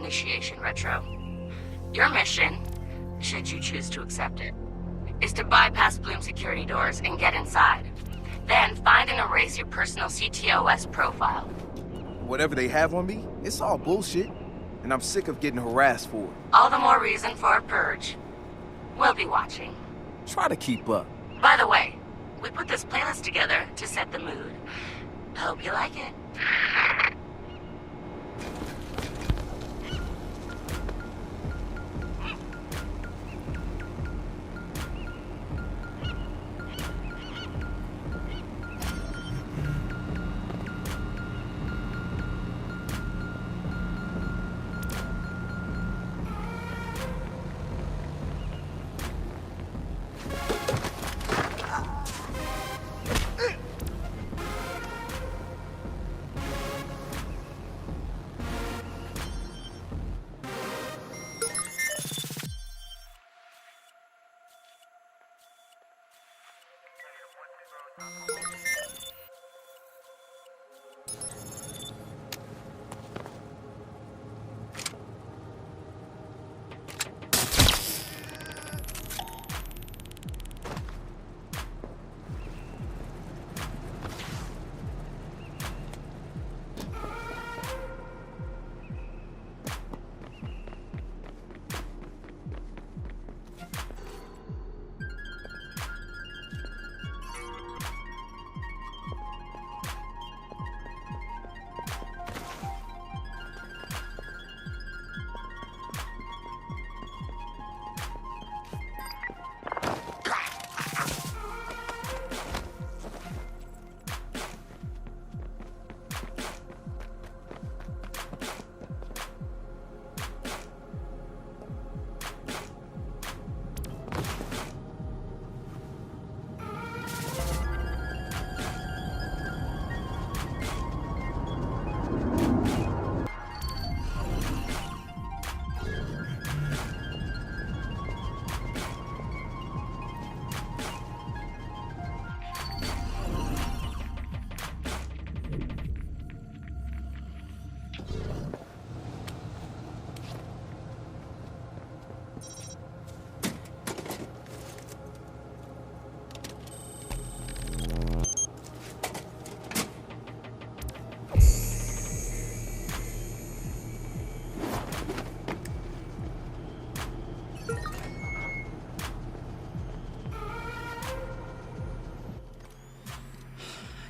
initiation, Retro. Your mission, should you choose to accept it, is to bypass Bloom security doors and get inside. Then find and erase your personal CTOS profile. Whatever they have on me, it's all bullshit. And I'm sick of getting harassed for it. All the more reason for a purge. We'll be watching. Try to keep up. By the way, we put this playlist together to set the mood. Hope you like it.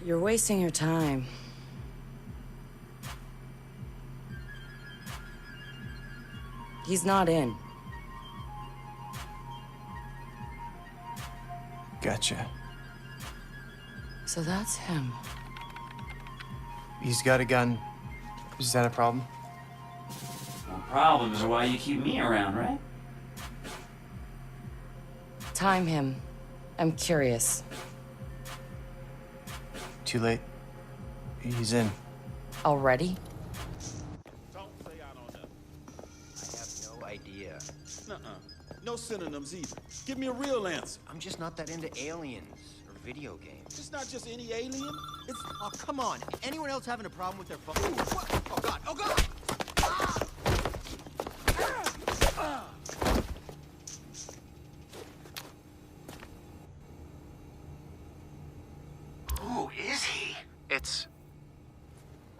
You're wasting your time. He's not in. Gotcha. So that's him. He's got a gun. Is that a problem? Well, problems are why you keep me around, right? Time him. I'm curious. Too late. He's in. Already? Don't say I don't know. I have no idea. Nuh-uh. No synonyms either. Give me a real answer. I'm just not that into aliens or video games. It's not just any alien. It's Oh, come on. Anyone else having a problem with their phone? Ooh, what? Oh, God. Oh, God! Who is he? It's...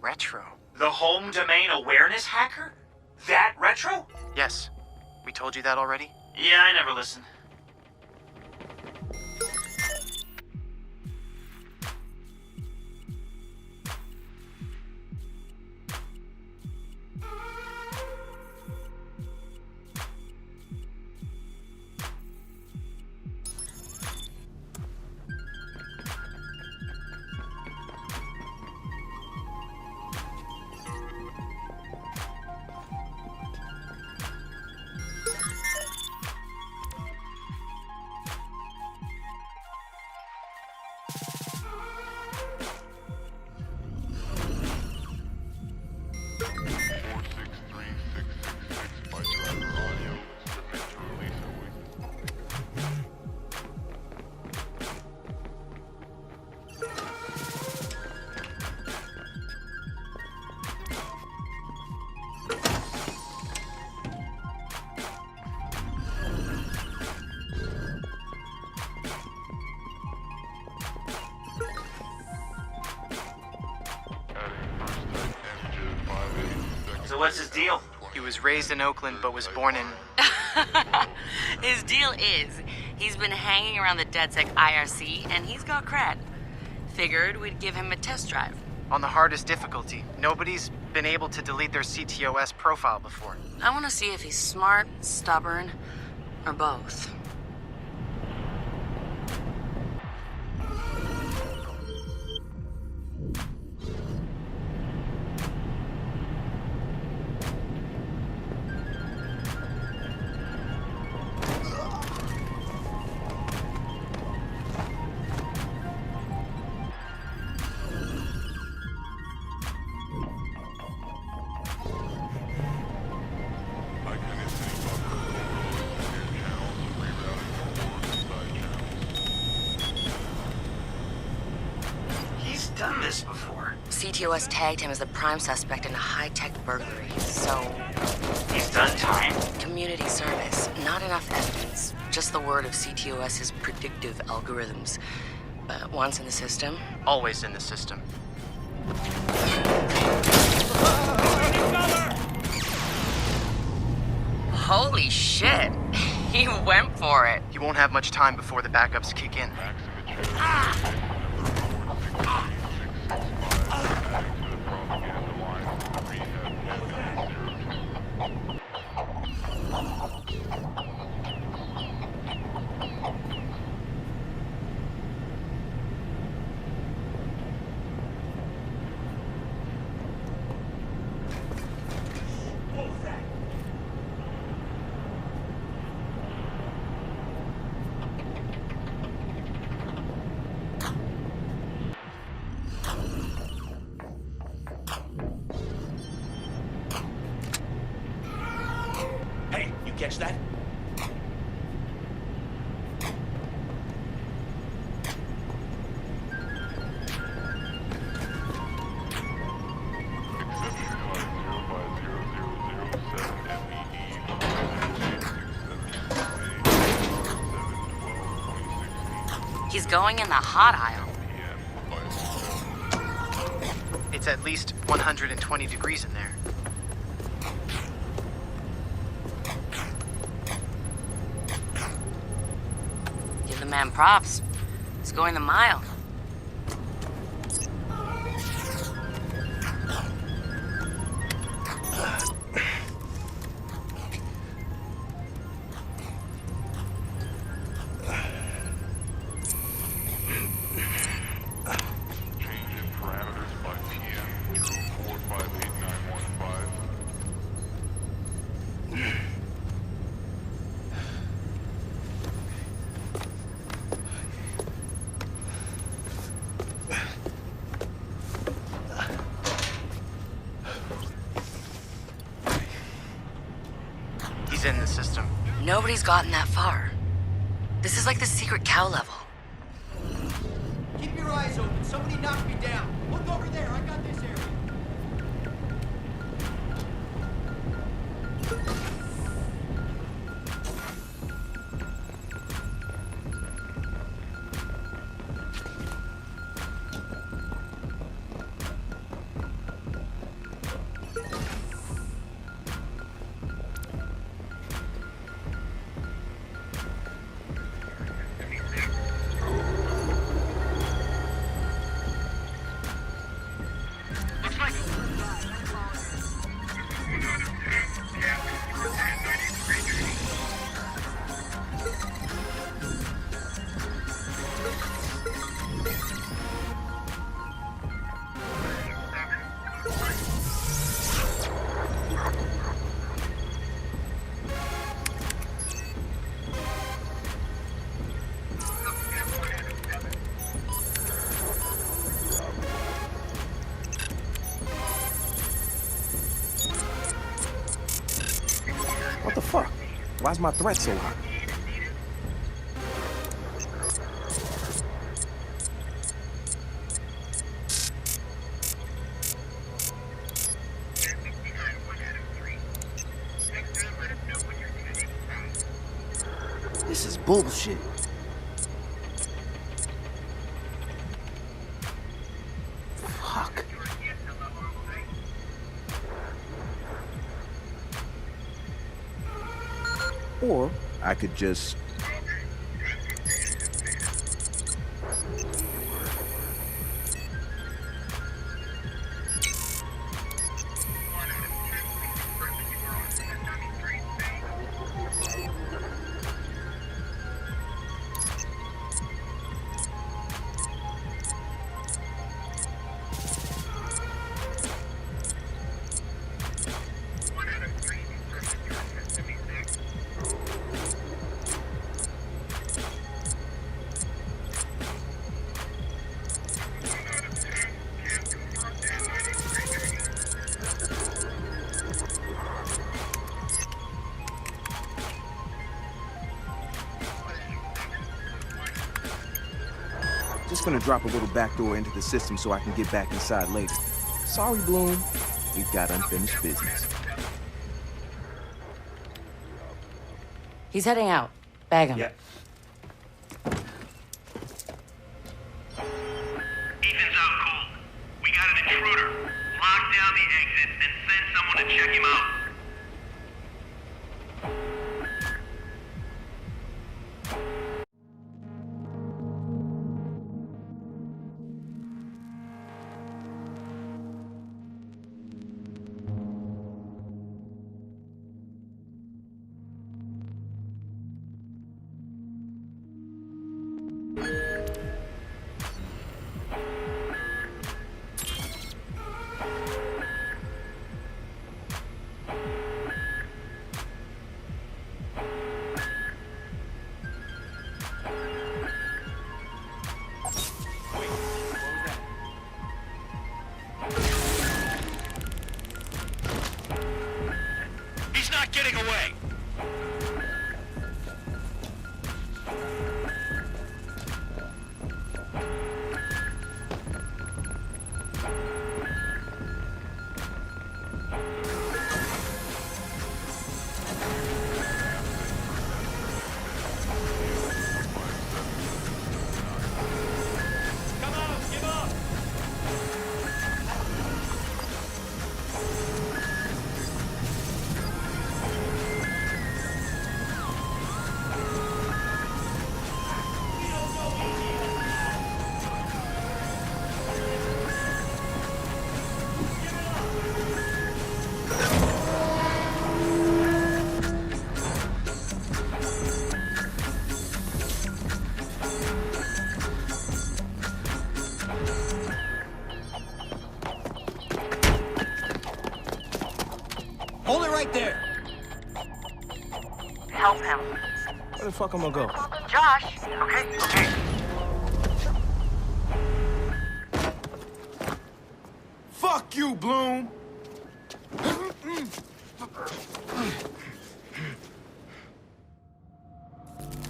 Retro. The home domain awareness hacker? That Retro? Yes. We told you that already? Yeah, I never listened. So what's his deal? He was raised in Oakland but was born in... His deal is, he's been hanging around the DedSec IRC, and he's got cred. Figured we'd give him a test drive. on the hardest difficulty. Nobody's been able to delete their CTOS profile before. I want to see if he's smart, stubborn, or both. He's done this before. CTOS tagged him as the prime suspect in a high-tech burglary, so... He's done time? Community service. Not enough evidence. Just the word of CTOS's predictive algorithms. But once in the system... Always in the system. Holy shit! He went for it. You won't have much time before the backups kick in. Hey, you catch that? He's going in the hot aisle. It's at least 120 degrees in there. Give the man props. He's going the mile. He's in the system. Nobody's gotten that far. This is like the secret cow level. Keep your eyes open. Somebody knocked me down. Look over there. I got this area. What the fuck? Why's my threat so high? This is bullshit. Fuck. Or I could just... Just gonna drop a little backdoor into the system so I can get back inside later. Sorry, Bloom. We've got unfinished business. He's heading out. Bag him. Yeah. Ethan's out cold. We got an intruder. Lock down the exits and send someone to check him out. He's not getting away! Come on, give up! Hold it right there! Help him. Where the fuck am I go? Josh! Okay. Fuck you, Bloom!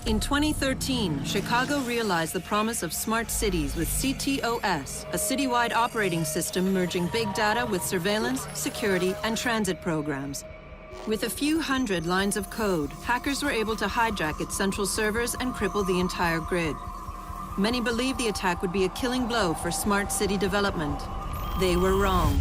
In 2013, Chicago realized the promise of smart cities with CTOS, a citywide operating system merging big data with surveillance, security, and transit programs. With a few hundred lines of code, hackers were able to hijack its central servers and cripple the entire grid. Many believed the attack would be a killing blow for smart city development. They were wrong.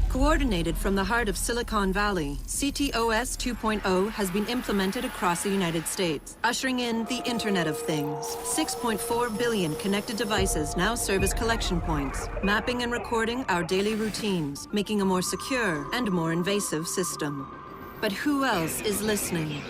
Coordinated from the heart of Silicon Valley, CTOS 2.0 has been implemented across the United States, ushering in the Internet of Things. 6.4 billion connected devices now serve as collection points, mapping and recording our daily routines, making a more secure and more invasive system. But who else is listening?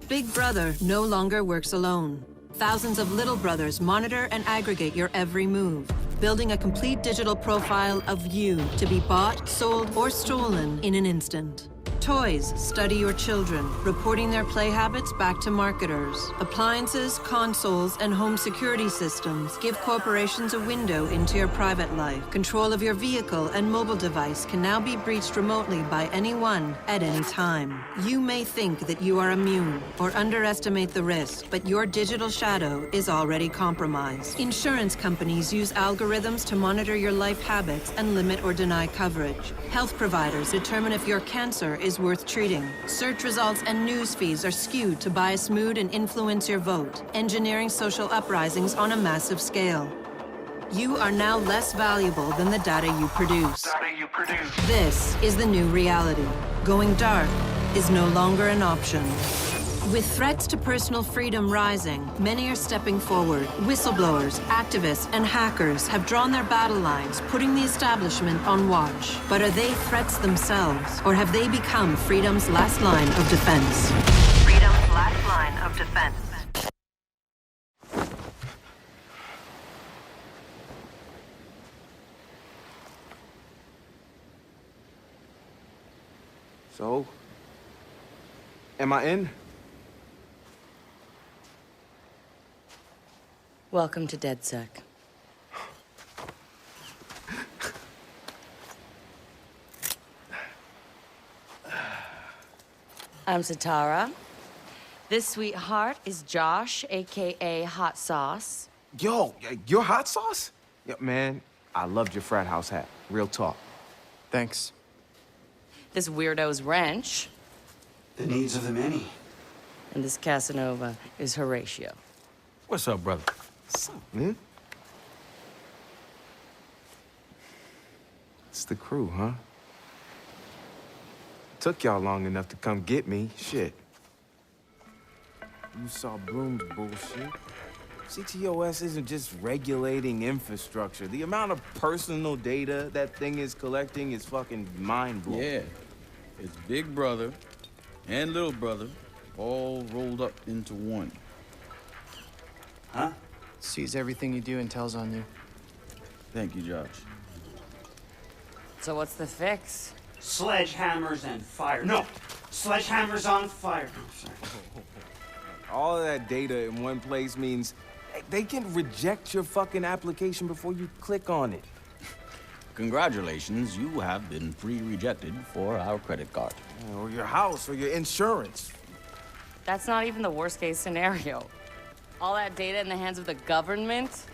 Big Brother no longer works alone. Thousands of little brothers monitor and aggregate your every move, building a complete digital profile of you to be bought, sold, or stolen in an instant. Toys study your children, reporting their play habits back to marketers. Appliances, consoles, and home security systems give corporations a window into your private life. Control of your vehicle and mobile device can now be breached remotely by anyone at any time. You may think that you are immune or underestimate the risk, but your digital shadow is already compromised. Insurance companies use algorithms to monitor your life habits and limit or deny coverage. Health providers determine if your cancer is worth treating. Search results and news feeds are skewed to bias mood and influence your vote, engineering social uprisings on a massive scale. You are now less valuable than the data you produce. This is the new reality. Going dark is no longer an option. With threats to personal freedom rising, many are stepping forward. Whistleblowers, activists, and hackers have drawn their battle lines, putting the establishment on watch. But are they threats themselves, or have they become freedom's last line of defense? Freedom's last line of defense. So, am I in? Welcome to DedSec. I'm Satara. This sweetheart is Josh, aka Hot Sauce. Yo, your hot sauce? Yeah, man, I loved your frat house hat. Real talk. Thanks. This weirdo's Wrench. The needs of the many. And this Casanova is Horatio. What's up, brother? What's up, man? It's the crew, huh? Took y'all long enough to come get me. Shit. You saw Bloom's bullshit. CTOS isn't just regulating infrastructure. The amount of personal data that thing is collecting is fucking mind-blowing. Yeah. It's Big Brother and Little Brother all rolled up into one. Huh? Sees everything you do and tells on you. Thank you, Josh. So what's the fix? Sledgehammers and fire. No! Sledgehammers on fire. Oh, sorry. All of that data in one place means they can reject your fucking application before you click on it. Congratulations, you have been pre-rejected for our credit card. Or your house, or your insurance. That's not even the worst case scenario. All that data in the hands of the government,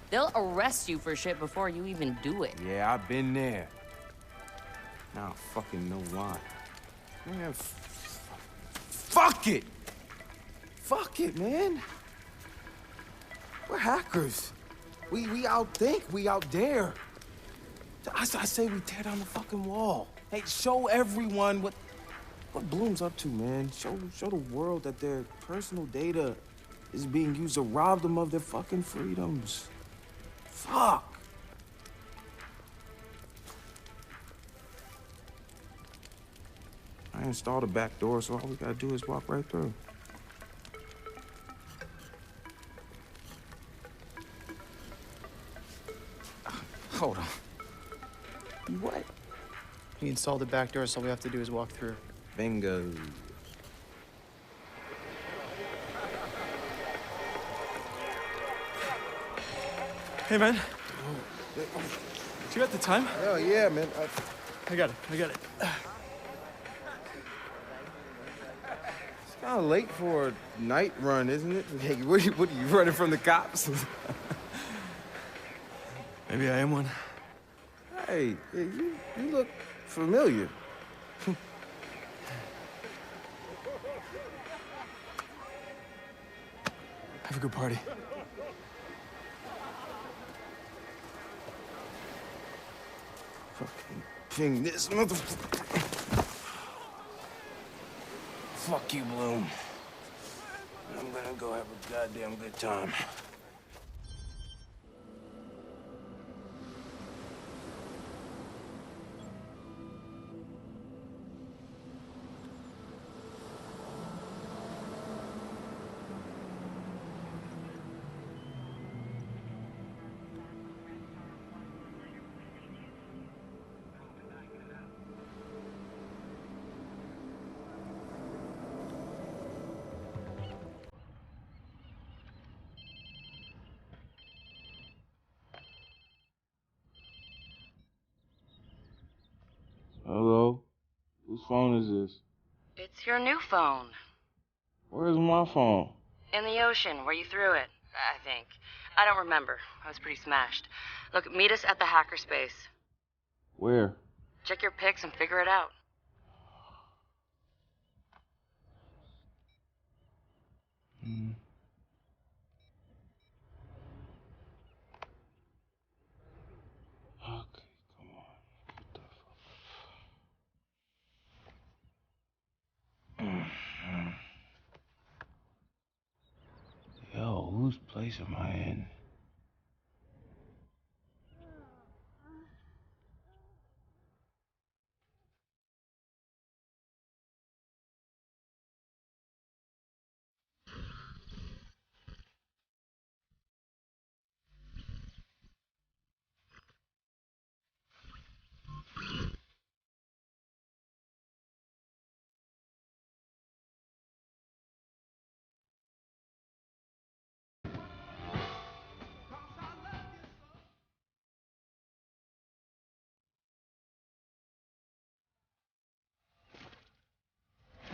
they'll arrest you for shit before you even do it. Yeah, I've been there. Now I fucking know why. Man, fuck it! Fuck it, man. We're hackers. We outthink, we out dare. I say we tear down the fucking wall. Hey, show everyone what Bloom's up to, man. Show the world that their personal data is being used to rob them of their fucking freedoms. Fuck. I installed a back door, so all we gotta do is walk right through. Hold on. What? He installed the back door, so all we have to do is walk through. Bingo. Hey, man. Do you got the time? Oh, yeah, man. I got it. It's kind of late for a night run, isn't it? Hey, what are you running from the cops? Maybe I am one. Hey, you look familiar. Have a good party. Fucking ping this motherfucker. Fuck you, Bloom. I'm gonna go have a goddamn good time. Hello? Whose phone is this? It's your new phone. Where's my phone? In the ocean, where you threw it, I think. I don't remember. I was pretty smashed. Look, meet us at the hackerspace. Where? Check your pics and figure it out. Okay, come on. What the fuck? Whose place am I in?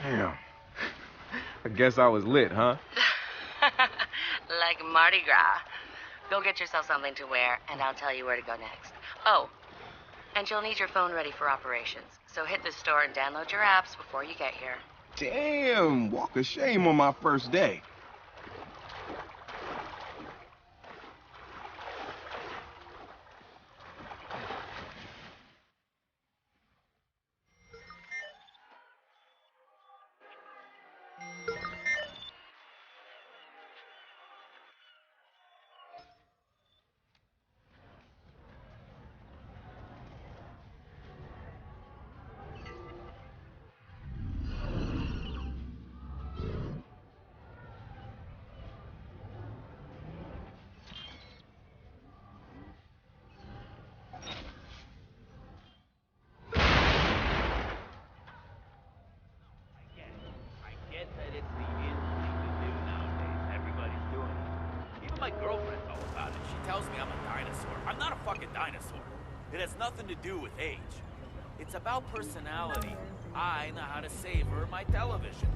Damn. I guess I was lit, huh? Like Mardi Gras. Go get yourself something to wear, and I'll tell you where to go next. Oh, and you'll need your phone ready for operations. So hit the store and download your apps before you get here. Damn, walk of shame on my first day. My girlfriend knows about it. She tells me I'm a dinosaur. I'm not a fucking dinosaur. It has nothing to do with age. It's about personality. I know how to savor my television.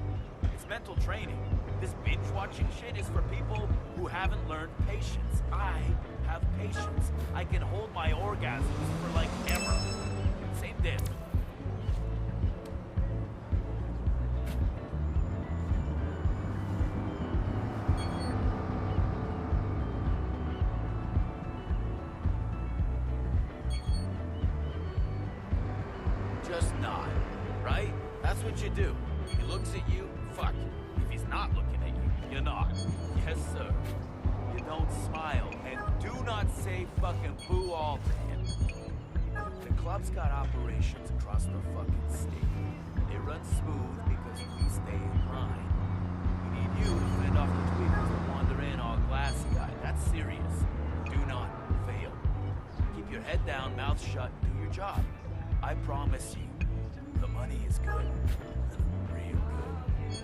It's mental training. This binge-watching shit is for people who haven't learned patience. I have patience. I can hold my orgasms for like ever. Same diff. Just nod, right? That's what you do. He looks at you, fuck. If he's not looking at you, you nod. Yes, sir. You don't smile, and do not say fucking boo all to him. The club's got operations across the fucking state. They run smooth because we stay in line. We need you to fend off the tweakers that wander in all glassy-eyed. That's serious. Do not fail. Keep your head down, mouth shut, and do your job. I promise you, the money is good. Real good.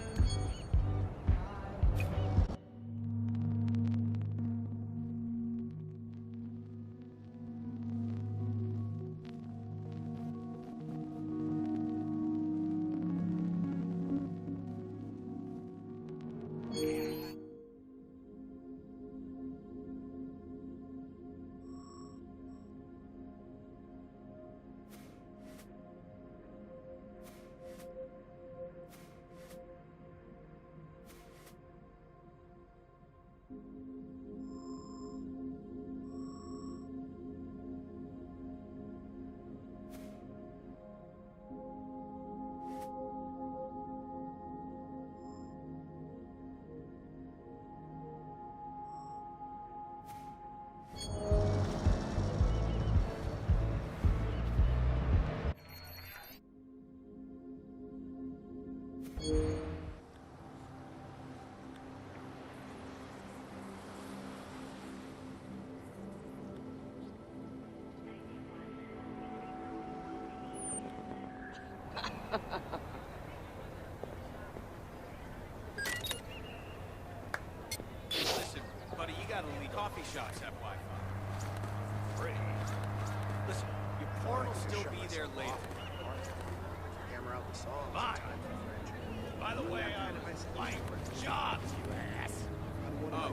Listen, buddy, you gotta leave. Coffee shops have Wi-Fi. Free. Listen, your porn will still be there later. Hammer out the song. Fine. By the way, I'm applying for jobs, you ass. Oh,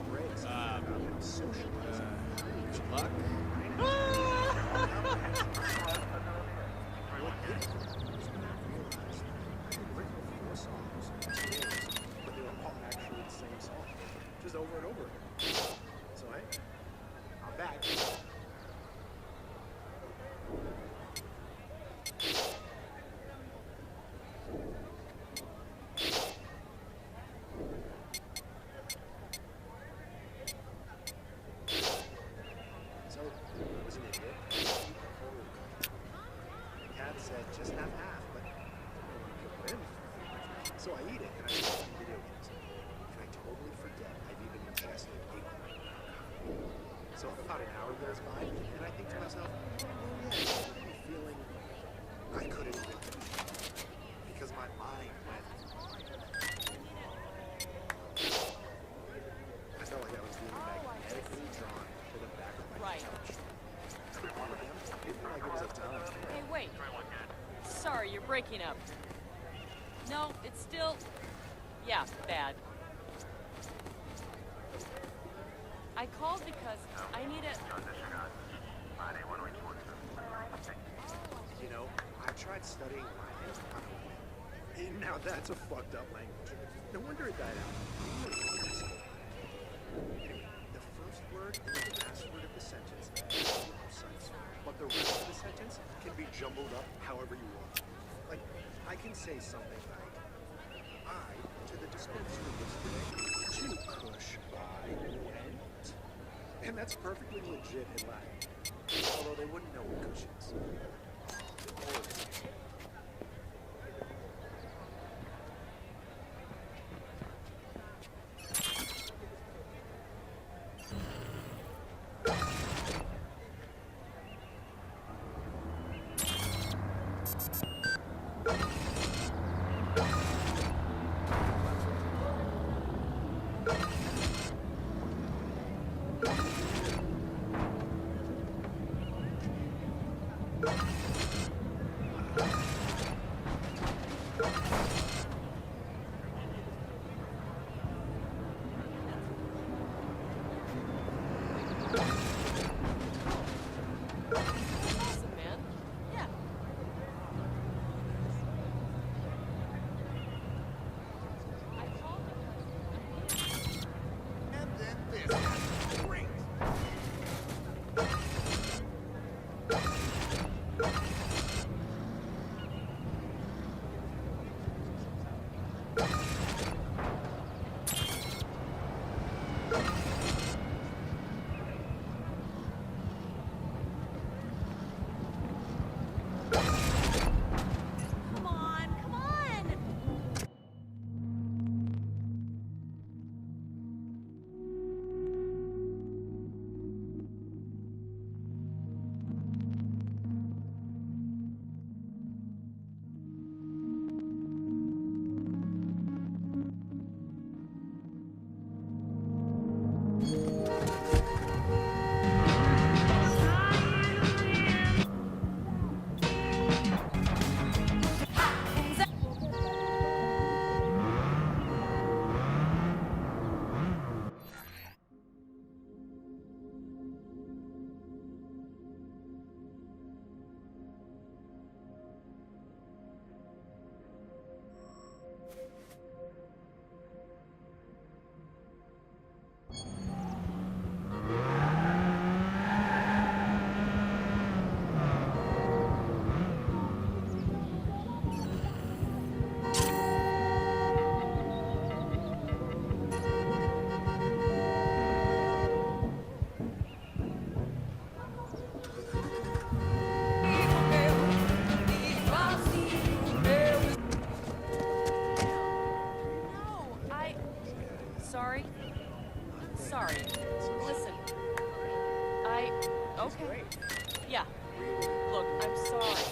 good luck. Just over and over again. So hey, I'm back. goes by, and I think to myself, oh yeah, I'm feeling I couldn't even because my mind went. I felt like I was being magnetically drawn to the back of my couch. Every one of them, it felt like it was a time. Hey, wait. Sorry, you're breaking up. No, it's still... Yeah, bad. I called because I need a... You know, I tried studying Latin on a whim. And now that's a fucked up language. No wonder it died out. Anyway, the first word is the last word of the sentence is precise, but the rest of the sentence can be jumbled up however you want. Like, I can say something like, I, to the dispensary yesterday, to Kush I went. And that's perfectly legit in Latin. Although they wouldn't know what Kush is. Okay. Yeah. Look, I'm sorry.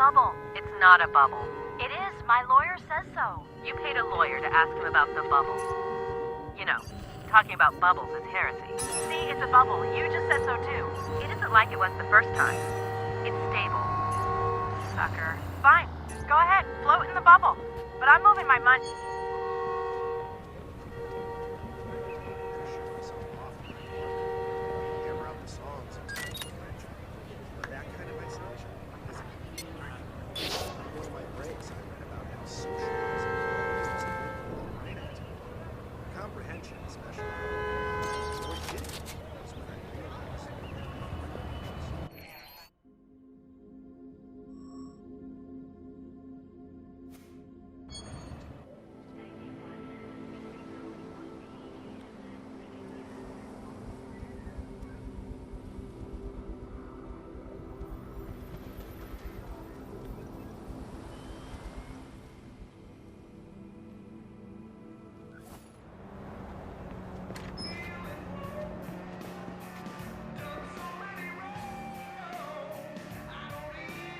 bubble. It's not a bubble. It is. My lawyer says so. You paid a lawyer to ask him about the bubble. You know, talking about bubbles is heresy. See, it's a bubble. You just said so too. It isn't like it was the first time. It's stable. Sucker. Fine. Go ahead. Float in the bubble. But I'm moving my money. Comprehension, especially.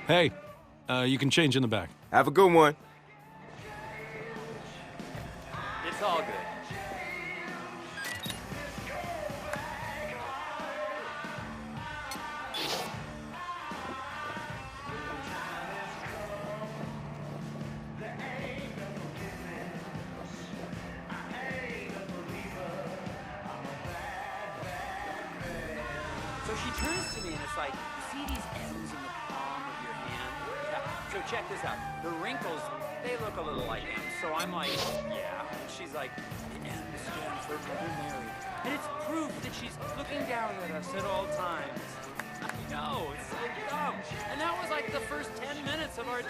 Hey, you can change in the back. Have a good one. It's all good. So she turns to me and it's like, see these M's in the palm of your hand? Yeah. So check this out. The wrinkles, they look a little like M's. So I'm like, yeah. And she's like, the M stands for Mother Mary. And it's proof that she's looking down at us at all times. I know, it's so dumb. And that was like the first 10 minutes of our date.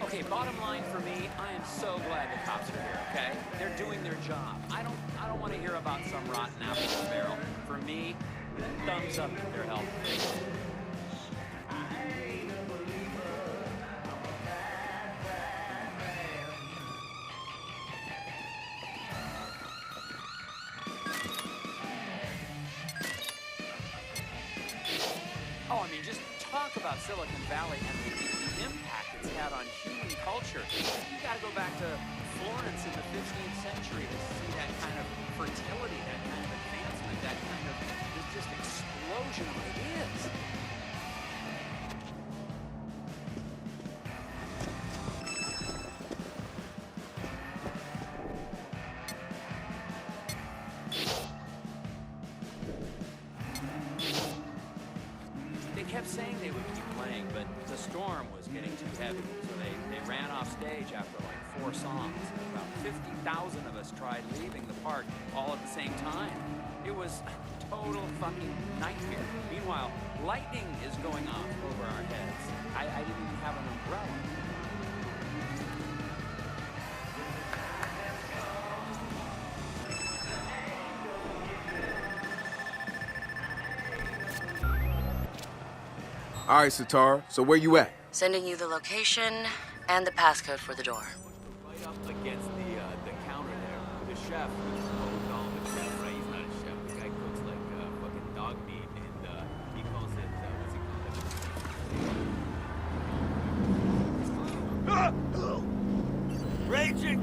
Okay, bottom line for me, I am so glad the cops are here, okay? They're doing their job. I don't want to hear about some rotten apple in the barrel. For me, thumbs up to their help. Oh, I mean, just talk about Silicon Valley and the impact it's had on human culture. You gotta go back to Florence in the 15th century to see that kind of fertility, that kind of advancement, that kind of just explosion of ideas. They kept saying they would keep playing, but the storm was getting too heavy, so they ran off stage after like 4 songs. About 50,000 of us tried leaving the park all at the same time. It was a total fucking nightmare. Meanwhile, lightning is going off over our heads. I didn't even have an umbrella. All right, Satara, so where you at? Sending you the location and the passcode for the door. Right up against the counter there, the chef. We'll call him a chef, right? He's not a chef. The guy cooks like fucking dog meat, and he calls it what's he call it? Raging.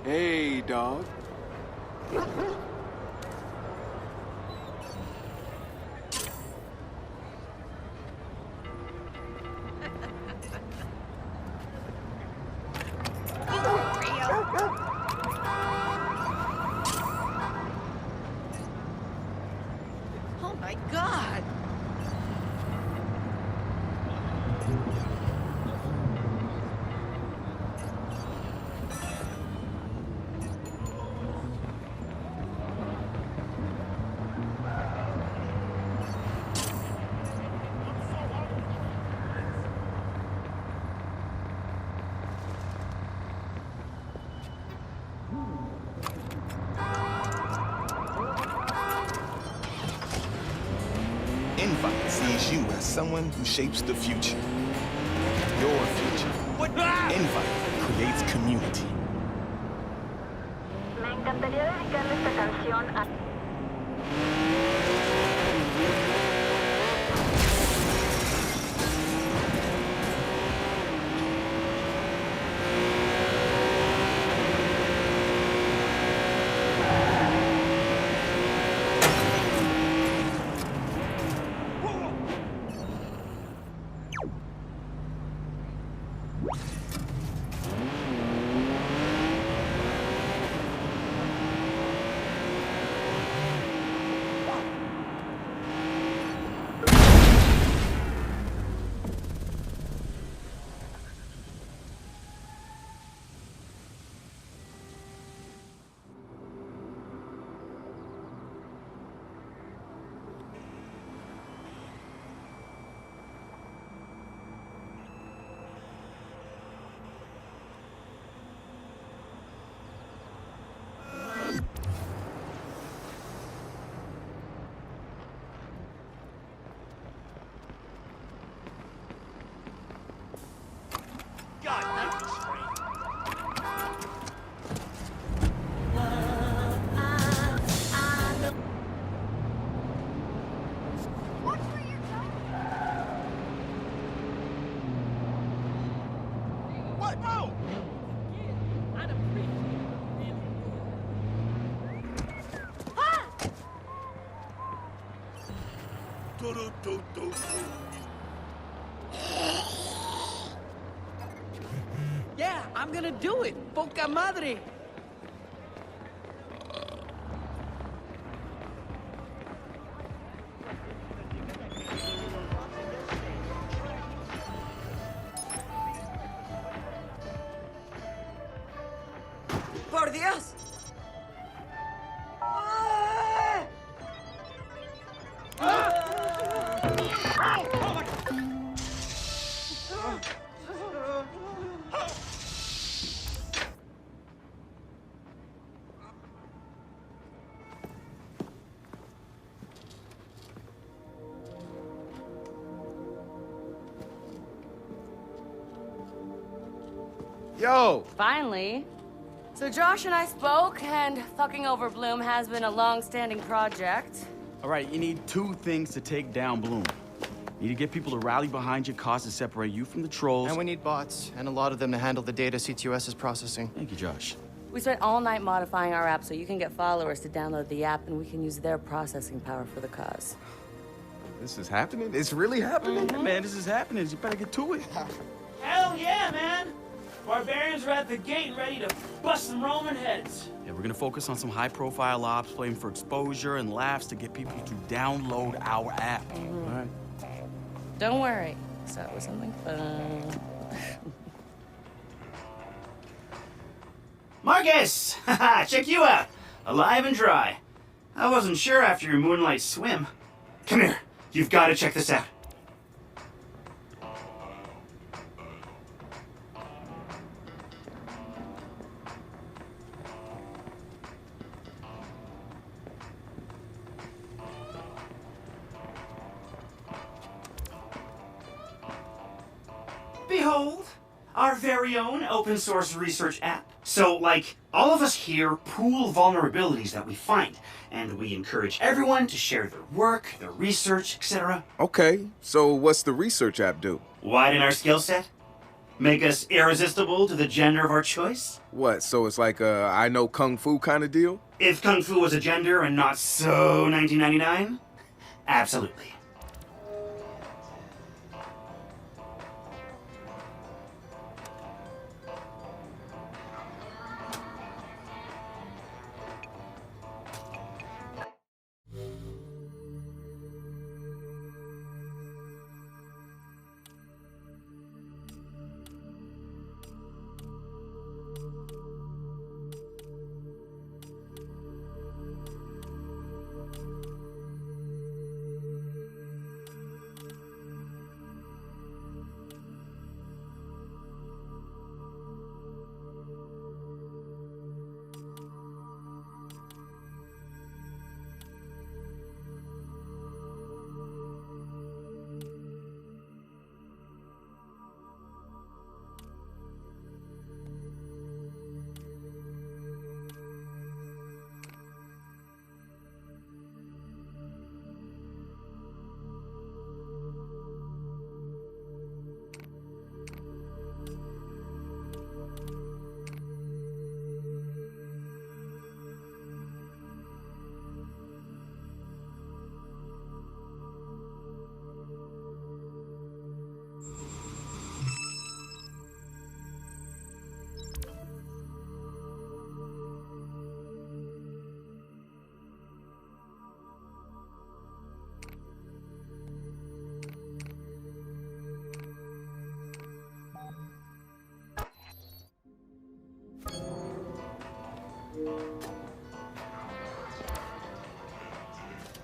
Hey, dog. Oh my God! Invite sees you as someone who shapes the future. Your future. Invite creates community. Me encantaría dedicarle esta canción a... God, that was strange. What? No! Yeah, I'm gonna do it. Poca madre. Por Dios. Yo! Finally. So Josh and I spoke, and fucking over Bloom has been a long-standing project. All right, you need two things to take down Bloom. You need to get people to rally behind your cause to separate you from the trolls. And we need bots, and a lot of them to handle the data CTOS is processing. Thank you, Josh. We spent all night modifying our app so you can get followers to download the app, and we can use their processing power for the cause. This is happening? It's really happening? Yeah, man, this is happening. You better get to it. Hell yeah, man! Barbarians are at the gate ready to bust some Roman heads. Yeah, we're gonna focus on some high-profile ops, playing for exposure and laughs to get people to download our app. All right. Don't worry. Start with something fun. Marcus! Haha, check you out. Alive and dry. I wasn't sure after your moonlight swim. Come here. You've got to check this out. Behold, our very own open source research app. So, like, all of us here pool vulnerabilities that we find, and we encourage everyone to share their work, their research, etc. Okay, so what's the research app do? Widen our skill set? Make us irresistible to the gender of our choice? What, so it's like a I know Kung Fu kind of deal? If Kung Fu was a gender and not so 1999? Absolutely.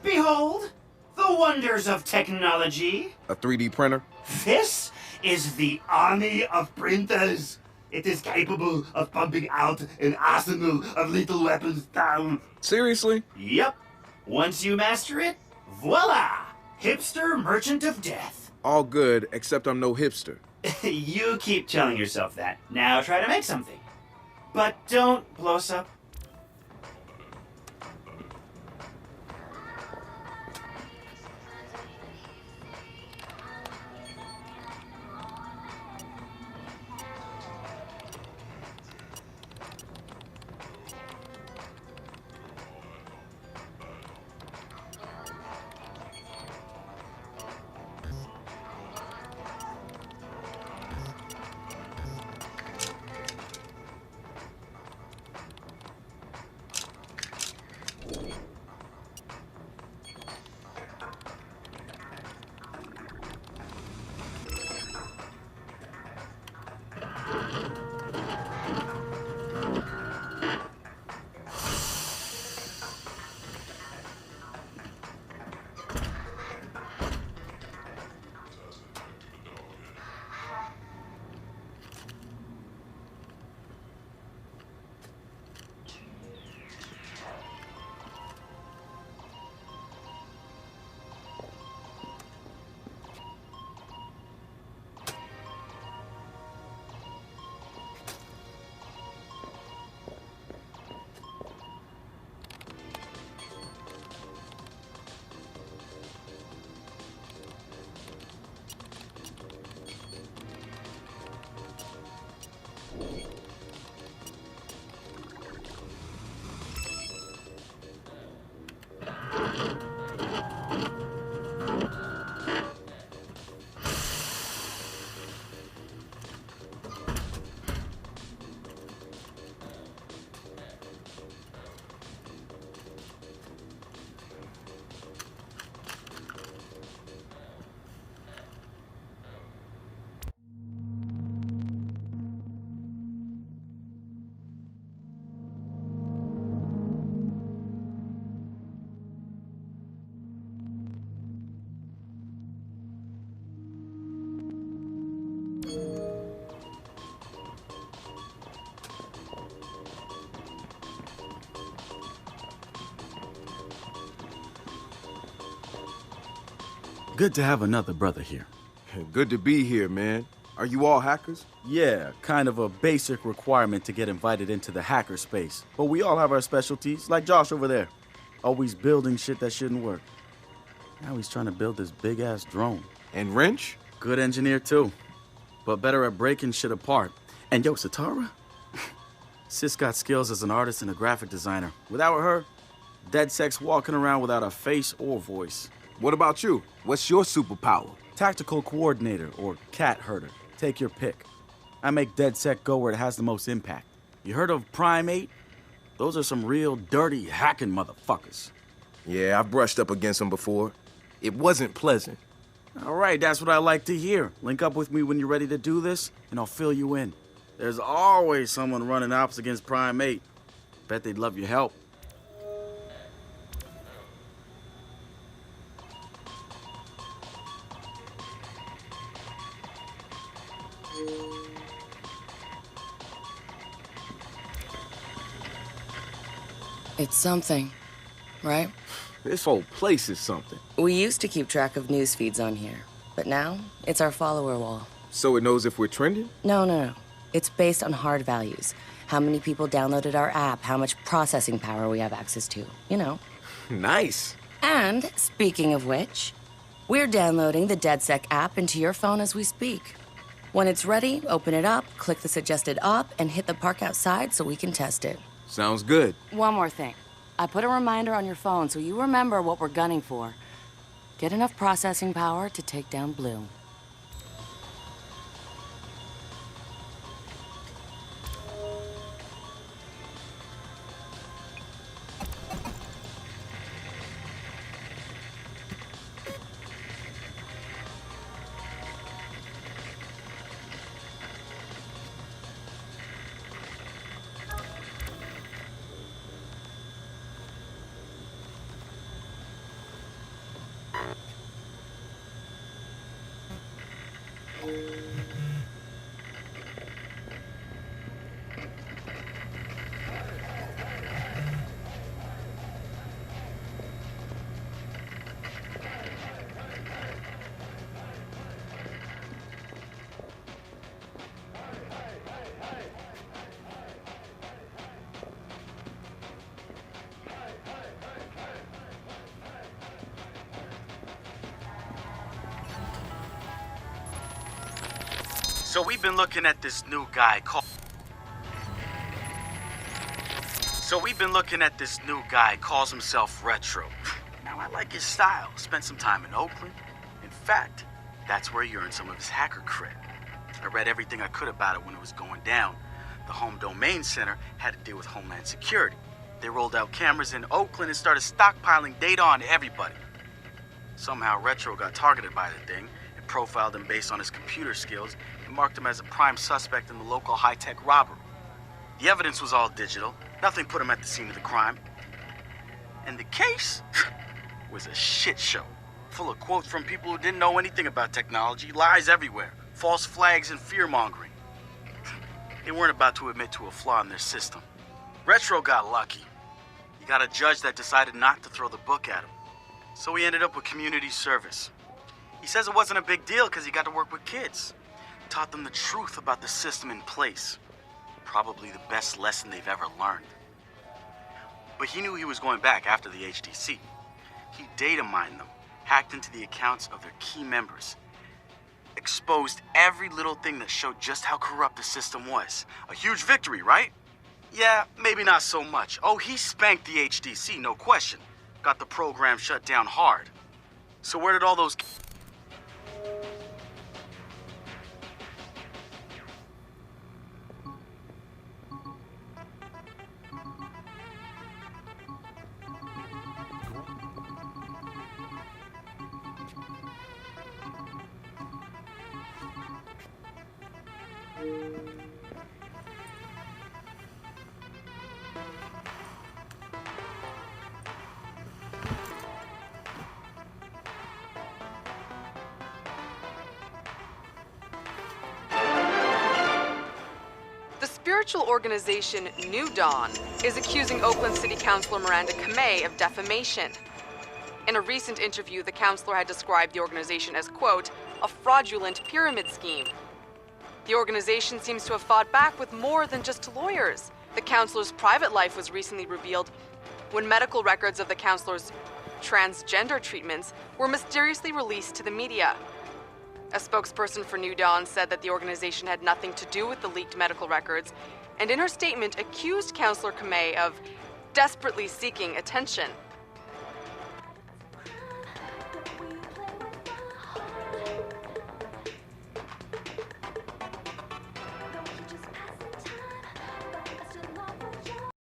Behold, the wonders of technology. A 3D printer? This is the army of printers. It is capable of pumping out an arsenal of lethal weapons down. Seriously? Yep. Once you master it, voila! Hipster merchant of death. All good, except I'm no hipster. You keep telling yourself that. Now try to make something. But don't blow us up. Good to have another brother here. Good to be here, man. Are you all hackers? Yeah, kind of a basic requirement to get invited into the hacker space. But we all have our specialties, like Josh over there. Always building shit that shouldn't work. Now he's trying to build this big-ass drone. And Wrench? Good engineer, too. but better at breaking shit apart. And yo, Sitara? Sis got skills as an artist and a graphic designer. Without her, DedSec's walking around without a face or voice. What about you? What's your superpower? Tactical coordinator or cat herder. Take your pick. I make DedSec go where it has the most impact. You heard of Prime 8? Those are some real dirty hacking motherfuckers. Yeah, I've brushed up against them before. It wasn't pleasant. All right, that's what I like to hear. Link up with me when you're ready to do this, and I'll fill you in. There's always someone running ops against Prime 8. Bet they'd love your help. It's something, right? This whole place is something. We used to keep track of news feeds on here, but now it's our follower wall. So it knows if we're trending? No. It's based on hard values. How many people downloaded our app, how much processing power we have access to, you know. Nice. And, speaking of which, we're downloading the DedSec app into your phone as we speak. When it's ready, open it up, click the suggested op, and hit the park outside so we can test it. Sounds good. One more thing. I put a reminder on your phone so you remember what we're gunning for. Get enough processing power to take down Bloom. So we've been looking at this new guy calls himself Retro. Now, I like his style. Spent some time in Oakland. In fact, that's where he earned some of his hacker cred. I read everything I could about it when it was going down. The Home Domain Center had to deal with Homeland Security. They rolled out cameras in Oakland and started stockpiling data on everybody. Somehow Retro got targeted by the thing and profiled him based on his computer skills and marked him as a prime suspect in the local high-tech robbery. The evidence was all digital. Nothing put him at the scene of the crime. And the case was a shit show, full of quotes from people who didn't know anything about technology, lies everywhere, false flags and fear-mongering. They weren't about to admit to a flaw in their system. Retro got lucky. He got a judge that decided not to throw the book at him. So he ended up with community service. He says it wasn't a big deal because he got to work with kids. Taught them the truth about the system in place. Probably the best lesson they've ever learned. But he knew he was going back after the HDC. He data mined them, hacked into the accounts of their key members, exposed every little thing that showed just how corrupt the system was. A huge victory, right? Yeah, maybe not so much. Oh, he spanked the HDC, no question. Got the program shut down hard. So where did all those... Spiritual organization New Dawn is accusing Oakland City Councilor Miranda Kamei of defamation. In a recent interview, the councilor had described the organization as, quote, a fraudulent pyramid scheme. The organization seems to have fought back with more than just lawyers. The councilor's private life was recently revealed when medical records of the councilor's transgender treatments were mysteriously released to the media. A spokesperson for New Dawn said that the organization had nothing to do with the leaked medical records, and in her statement accused Counselor Kamei of desperately seeking attention.